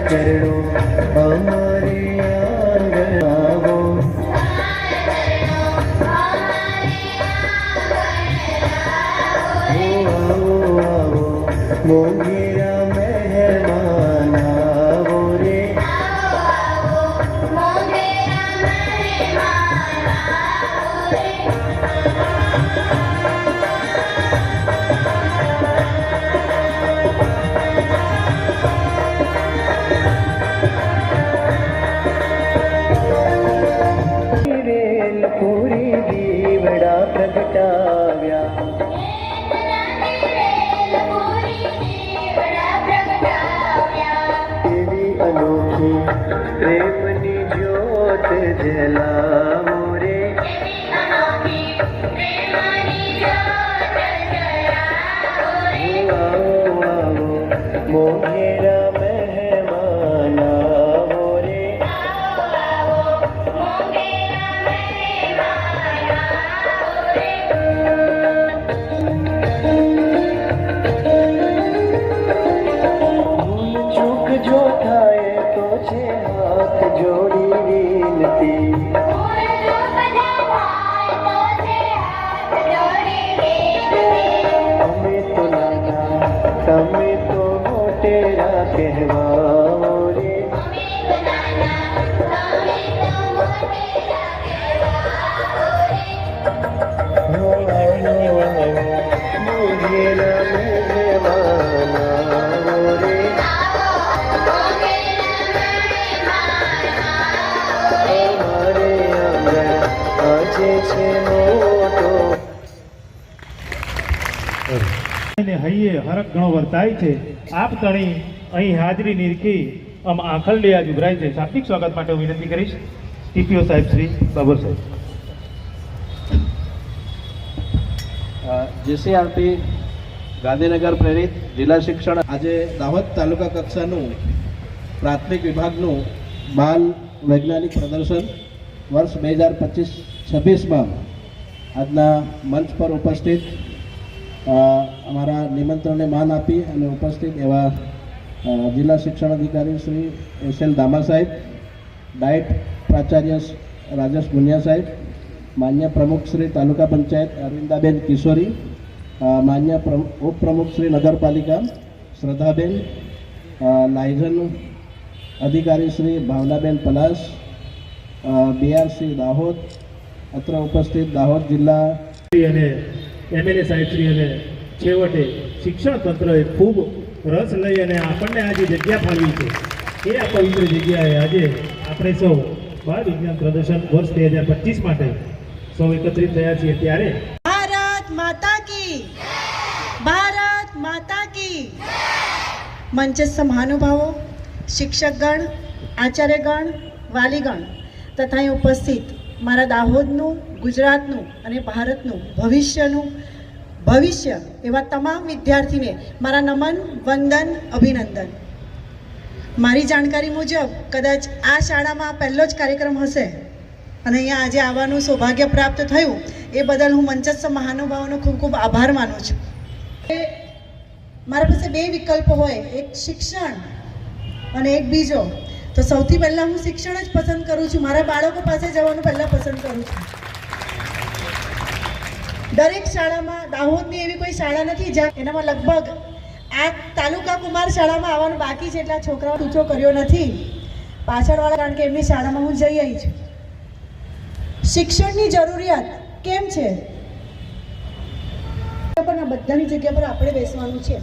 चरणों हमारे आंगन आओ, आओ आओ मोगेरा मेहमान आओ रे, पूरी दीवड़ा प्रगटाव्या, तेरी अनोखी प्रेमनी ज्योत जलाओ रे, आओ आओ मोगेरा मेहमान आओ रे, जो थाए तो छे हाथ जोड़ी विनती, हमें तो नाना तमें तो मोटेरा कहवाओ रे, मोगेरा मेहमान आओ रे, હૈયે હરખ ઘણો વર્તાય છે. આપ તણી અહીં હાજરી નીરખી આમ આખલડી આજ ઉભરાય છે. શાબ્દિક સ્વાગત માટે હું વિનંતી કરીશ ટીપીઓ સાહેબ શ્રી બાબર સાહેબ. જીસીઆરટી ગાંધીનગર પ્રેરિત જિલ્લા શિક્ષણ આજે દાહોદ તાલુકા કક્ષાનું પ્રાથમિક વિભાગનું બાલ વૈજ્ઞાનિક પ્રદર્શન વર્ષ 2025-26માં આજના મંચ પર ઉપસ્થિત અમારા નિમંત્રણને માન આપી અને ઉપસ્થિત એવા જિલ્લા શિક્ષણ અધિકારી શ્રી એસ.એલ. દામા સાહેબ, ડાયટ પ્રાચાર્ય રાજેશ ગુનિયા સાહેબ, માન્ય પ્રમુખ શ્રી તાલુકા પંચાયત અરવિંદાબેન કિશોરી, માન્ય ઉપપ્રમુખ શ્રી નગરપાલિકા શ્રદ્ધાબેન, લાયઝન અધિકારી શ્રી ભાવનાબેન પલાસ, બીઆરસી દાહોદ, અત્ર ઉપસ્થિત દાહોદ જિલ્લા અને એમએલએ સાહેબ શ્રી અને છેવટે શિક્ષણ તંત્રએ ખૂબ રસ લઈ અને આપણને આ જે જગ્યા ફાળવી છે એ આ પવિત્ર જગ્યાએ આજે આપણે સૌ બાળ વિજ્ઞાન પ્રદર્શન વર્ષ 2025 માટે સૌ એકત્રિત થયા છીએ. ત્યારે ભારત માતા કી, ભારત માતા કી. મંચસ્થ મહાનુભાવો, શિક્ષકગણ, આચાર્યગણ, વાલીગણ તથા અહીં ઉપસ્થિત મારા દાહોદનું, ગુજરાતનું અને ભારતનું ભવિષ્ય એવા તમામ વિદ્યાર્થીને મારા નમન, વંદન, અભિનંદન. મારી જાણકારી મુજબ કદાચ આ શાળામાં પહેલો જ કાર્યક્રમ હશે અને અહીંયા આજે આવવાનું સૌભાગ્ય પ્રાપ્ત થયું એ બદલ હું મંચસ્થ મહાનુભાવોનો ખૂબ ખૂબ આભાર માનું છું. મારા પાસે બે વિકલ્પ હોય, એક શિક્ષણ અને એક બીજો. તો સૌથી પહેલાં હું શિક્ષણ જ પસંદ કરું છું. મારા બાળકો પાસે જવાનું પહેલાં પસંદ કરું છું. દરેક શાળામાં, દાહોદની એવી કોઈ શાળા નથી જ્યાં એનામાં લગભગ આ તાલુકા કુમાર શાળામાં આવવાનું બાકી છે એટલા છોકરાઓ ઊંચો કર્યો નથી પાછળવાળા, કારણ કે એમની શાળામાં હું જઈ આવી છું. શિક્ષણની જરૂરિયાત કેમ છે? પણ આ બધાની જગ્યા પર આપણે બેસવાનું છે.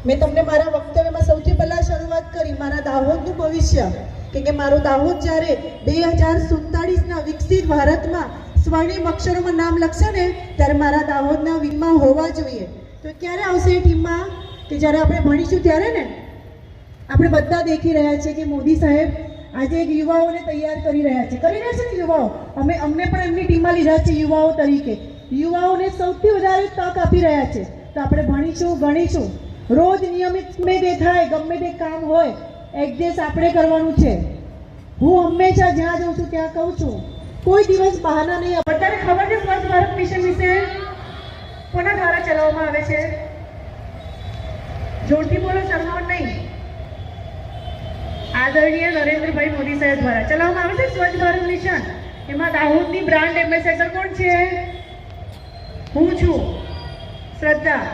મેં તમને મારા વક્તવ્યમાં સૌથી પહેલાં શરૂઆત કરી મારા દાહોદનું ભવિષ્ય, કે મારું દાહોદ જ્યારે 2047ના વિકસિત ભારતમાં સ્વર્ણિમ અક્ષરોમાં નામ લખશે ને ત્યારે મારા દાહોદના વીરમાં હોવા જોઈએ. તો ક્યારે આવશે એ ટીમમાં? કે જ્યારે આપણે ભણીશું ત્યારે ને. આપણે બધા દેખી રહ્યા છીએ કે મોદી સાહેબ આજે એક યુવાઓને તૈયાર કરી રહ્યા છે ને યુવાઓ. અમને પણ એમની ટીમમાં લીધા છે યુવાઓ તરીકે. યુવાઓને સૌથી વધારે તક આપી રહ્યા છે. તો આપણે ભણીશું, ગણીશું, રોજ નિયમિત ગમે તે થાય, ગમે તે કામ હોય, એડજસ્ટ આપણે કરવાનું છે. હું હંમેશા જ્યાં જાઉં છું ત્યાં કહું છું, કોઈ દિવસ બહાના નહીં. બધાને ખબર છે સ્વચ્છ ભારત મિશન વિશે કોના દ્વારા ચલાવવામાં આવે છે? જોરથી બોલો, શરમાવ નહીં. આદરણીય નરેન્દ્રભાઈ મોદી સાહેબ દ્વારા ચલાવવામાં આવે છે સ્વચ્છ ભારત મિશન. એમાં દાહોદની બ્રાન્ડ એમ્બેસેડર કોણ છે? હું છું, શ્રદ્ધા.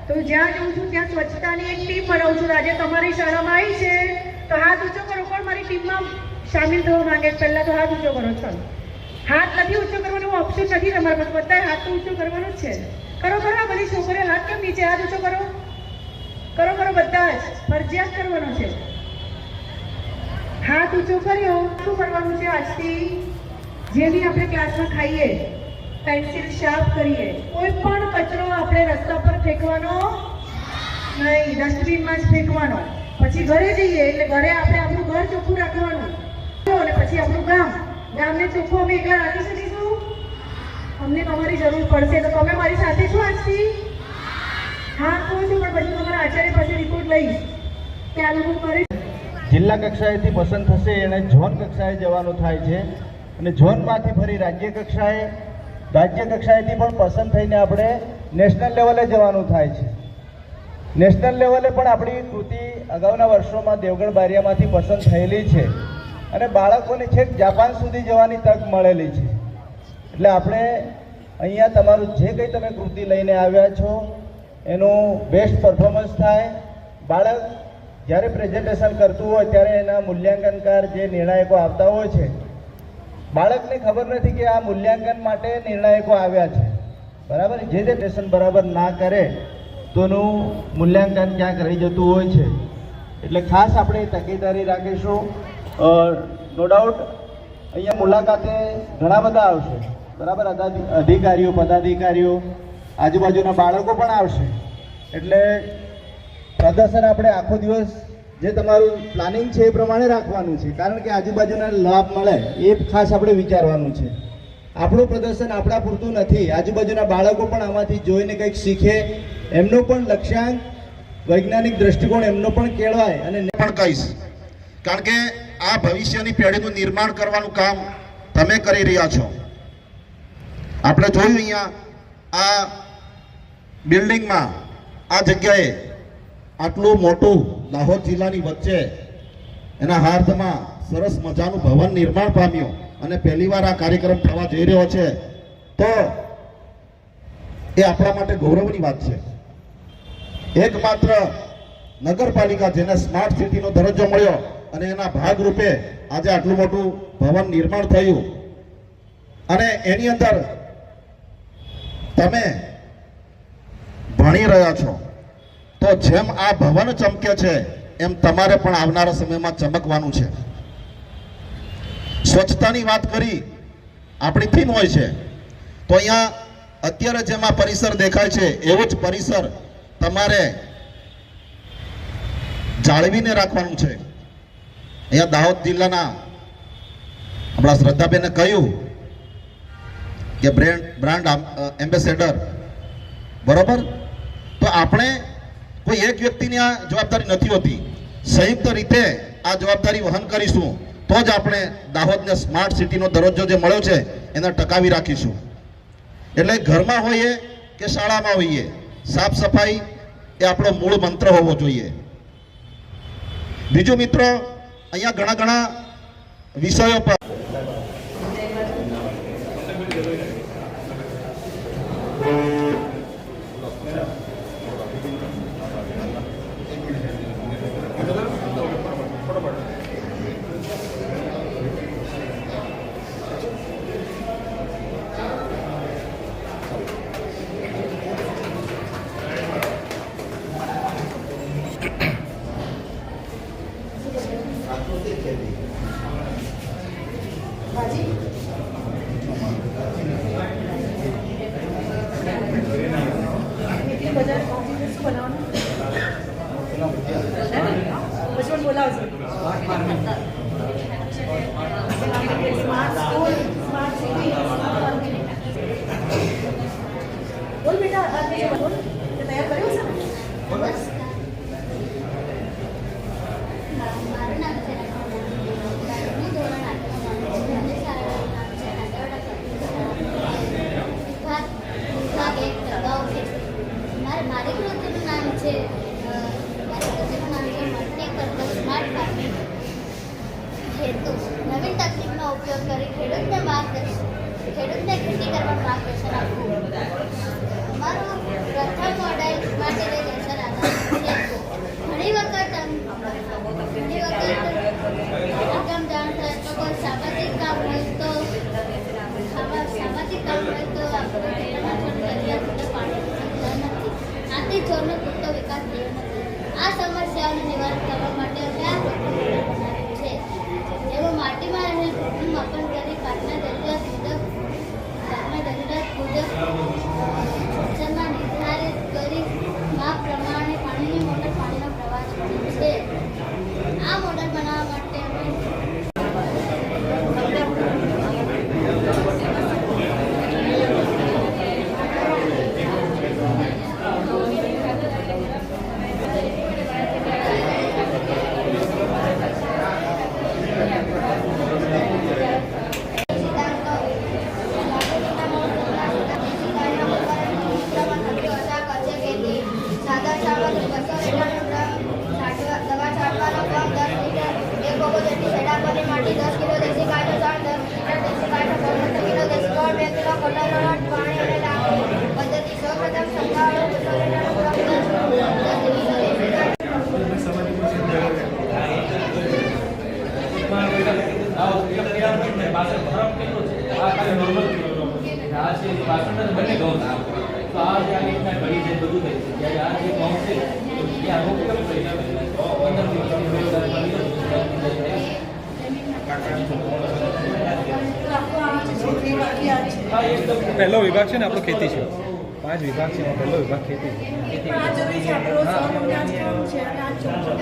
તો જ્યાં જાઉં છું ત્યાં સ્વચ્છતાની એક ટીમ બનાવું છું. આજે તમારી શાળામાં આવી છે તો હાથ ઊંચો કરો. કોણ મારી ટીમમાં સામેલ થવા માંગે? પહેલા તો હાથ ઊંચો કરો. ચાલો, હાથ નથી ઊંચો કરવાનો, ઓપ્શન નથી તમારા પાસે. બધાએ હાથ તો ઊંચો કરવાનો જ છે. કરો કરો. બધી છોકરીઓ હાથ કેમ નીચે? હાથ ઊંચો કરો. કરો કરો, બધા જ ફરજિયાત કરવાનો છે. હાથ ઊંચો કર્યો. શું કરવાનું છે? આજથી જે બી આપણે ક્લાસમાં ખાઈએ, પેન્સિલ શાર્પ કરીએ, કોઈ પણ કચરો આપણે રસ્તા પર ફેંકવાનો નહીં, ડસ્ટબિનમાં જ ફેંકવાનો. પછી ઘરે જઈએ એટલે ઘરે આપણે આપણું ઘર ચોખ્ખું રાખવાનું અને પછી આપણું ગામને ચોખ્ખું અમે એકલા રાખી શકીશું? અમને તમારી જરૂર પડશે તો તમે મારી સાથે છો આજથી? હા કહું છું, પણ પછી તમારા આચાર્ય પાસે રિપોર્ટ લઈશ કે આ લોકો કરે. જિલ્લા કક્ષાએથી પસંદ થશે એને ઝોન કક્ષાએ જવાનું થાય છે અને ઝોનમાંથી ફરી રાજ્ય કક્ષાએથી પણ પસંદ થઈને આપણે નેશનલ લેવલે જવાનું થાય છે. નેશનલ લેવલે પણ આપણી કૃતિ અગાઉના વર્ષોમાં દેવગઢ બારિયામાંથી પસંદ થયેલી છે અને બાળકોને છેક જાપાન સુધી જવાની તક મળેલી છે. એટલે આપણે અહીંયા તમારું જે કંઈ તમે કૃતિ લઈને આવ્યા છો એનું બેસ્ટ પરફોર્મન્સ થાય. બાળક જ્યારે પ્રેઝન્ટેશન કરતું હોય ત્યારે એના મૂલ્યાંકનકાર જે નિર્ણાયકો આવતા હોય છે, બાળકને ખબર નથી કે આ મૂલ્યાંકન માટે નિર્ણાયકો આવ્યા છે. બરાબર, જે પ્રેઝન્ટેશન બરાબર ના કરે તો એનું મૂલ્યાંકન ક્યાંક રહી જતું હોય છે. એટલે ખાસ આપણે તકેદારી રાખીશું. નો ડાઉટ અહીંયા મુલાકાતે ઘણા બધા આવશે. બરાબર, અધિકારીઓ, પદાધિકારીઓ, આજુબાજુના બાળકો પણ આવશે. એટલે પ્રદર્શન આપણે આખો દિવસ જે તમારું પ્લાનિંગ છે એ પ્રમાણે રાખવાનું છે, કારણ કે આજુબાજુના લાભ મળે એ ખાસ આપણે વિચારવાનું છે. આપણું પ્રદર્શન આપણા પૂરતું નથી, આજુબાજુના બાળકો પણ આમાંથી જોઈને કંઈક શીખે, એમનો પણ લક્ષ્યાંક વૈજ્ઞાનિક દ્રષ્ટિકોણ એમનો પણ કેળવાય. અને પણ કહીશ, કારણ કે આ ભવિષ્યની પેઢીનું નિર્માણ કરવાનું કામ તમે કરી રહ્યા છો. આપણે જોયું અહીંયા આ બિલ્ડિંગમાં આ જગ્યાએ આટલું મોટું દાહોદ જિલ્લાની વચ્ચે એના હાર્દમાં સરસ મજાનું ભવન નિર્માણ પામ્યું અને પહેલીવાર આ કાર્યક્રમ થવા જઈ રહ્યો છે, તો એ આપણા માટે ગૌરવની વાત છે. એકમાત્ર નગરપાલિકા જેને સ્માર્ટ સિટીનો દરજ્જો મળ્યો અને એના ભાગરૂપે આજે આટલું મોટું ભવન નિર્માણ થયું અને એની અંદર તમે ભણી રહ્યા છો, તો જેમ આ ભવન ચમકે છે એમ તમારે પણ આવનારા સમયમાં ચમકવાનું છે. સ્વચ્છતાની વાત કરી આપણી થીમ હોય છે, તો અહીંયા અત્યારે જેમ આ પરિસર દેખાય છે એવો જ પરિસર તમારે જાળવીને રાખવાનું છે. અહીંયા દાહોદ જિલ્લાના આપણા શ્રદ્ધાબેને કહ્યું કે બ્રાન્ડ એમ્બેસેડર, બરોબર, તો આપણે કોઈ એક વ્યક્તિની આ જવાબદારી નથી હોતી, સંયુક્ત રીતે આ જવાબદારી વહન કરીશું તો જ આપણે દાહોદને સ્માર્ટ સિટીનો દરજ્જો જે મળ્યો છે એને ટકાવી રાખીશું. એટલે ઘરમાં હોઈએ કે શાળામાં હોઈએ, સાફ સફાઈ એ આપણો મૂળ મંત્ર હોવો જોઈએ. બીજું મિત્રો, અહીંયા ઘણા વિષયો પર બોલ બેટા, બોલ તૈયાર કર્યું છે? મારું નામ છે ધોરણ 8 મારી કૃતિનું નામ છે મલ્ટીપર્પઝ સ્માર્ટ ફાર્મિંગ. હેતુ નવીન તકનીકનો ઉપયોગ કરી ખેડૂતને ખેતી કરવાનું માર્ગદર્શન આપવું. અમારું પ્રથમ મોડેલ સ્માર્ટ આધારિત છે. ઘણી વખત રકમ જાણ થાય તો કોઈ સામાજિક કામ હોય તો આપણે આથી છોડનો પૂરતો વિકાસ થયો નથી. આ સમસ્યાઓનું નિવારણ કરવા માટે અમે આ પ્રોગ્રામ બનાવ્યો છે. જેઓ માટીમાં રહેલ ભૂખનું માપન કરી પાકના જરૂરિયાત મુજબ શિક્ષણમાં નિર્ધારિત કરી માપ પ્રમાણે પાણીની મોટર પાણીનો પ્રવાહ છે. આ મોડલ બનાવવા માટે અમે પહેલો વિભાગ છે ને આપણો ખેતી છે. 5 વિભાગ છે એમાં પહેલો વિભાગ ખેતી છે. આ જોયું છે આપણો સોનું અનાજકરણ છે અને આ ચોખ્ખું.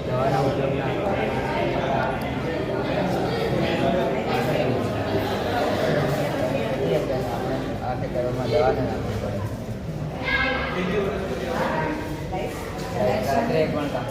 દવાના ઉદ્યોગના આ ખેતરોમાં દવાને નાખવી પડે. રાત્રે 1 પણ કામ